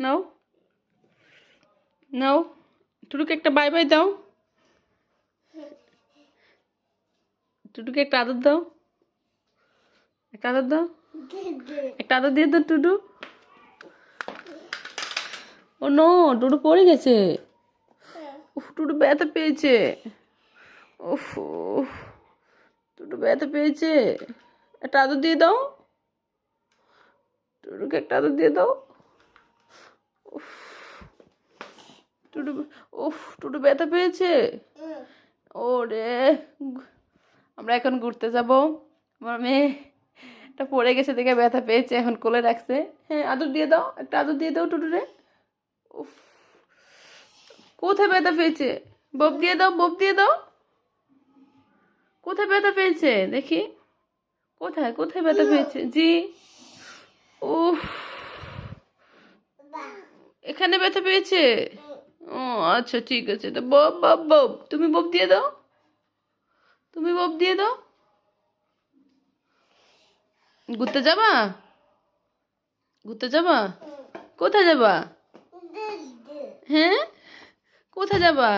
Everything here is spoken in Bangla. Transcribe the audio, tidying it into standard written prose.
নাও নাও, টুটুকে একটা বাই বাই দাও, টুটুকে একটা আদর দাও, একটা আদর দাও, একটা আদর দিয়ে দাও টুটু। ও নো, টুটু পড়ে গেছে। উফ, টুটু ব্যথা পেয়েছে। উফ, টুটু ব্যথা পেয়েছে। একটা আদর দিয়ে দাও, টুটুকে একটা আদর দিয়ে দাও। উফ, টুটু, উফ, টুটু ব্যথা পেয়েছে। ওরে, আমরা এখন ঘুরতে যাব। আমার মেয়েটা পড়ে গেছে দেখে ব্যথা পেয়েছে, এখন কোলে রাখছে। হ্যাঁ, আদর দিয়ে দাও, একটা আদর দিয়ে দাও টুটুরে। উফ, কোথায় ব্যথা পেয়েছে? বব দিয়ে দাও, বব দিয়ে দাও। কোথায় ব্যথা পেয়েছে দেখি, কোথায় কোথায় ব্যথা পেয়েছে? জি, উফ, এখানে ব্যথা পেয়েছে। ও আচ্ছা, ঠিক আছে। তো বব বব বব, তুমি বব দিয়ে দাও, তুমি বব দিয়ে দাও। ঘুরতে যাবা? ঘুরতে যাবা? কোথায় যাবা? হ্যাঁ, কোথায় যাবা?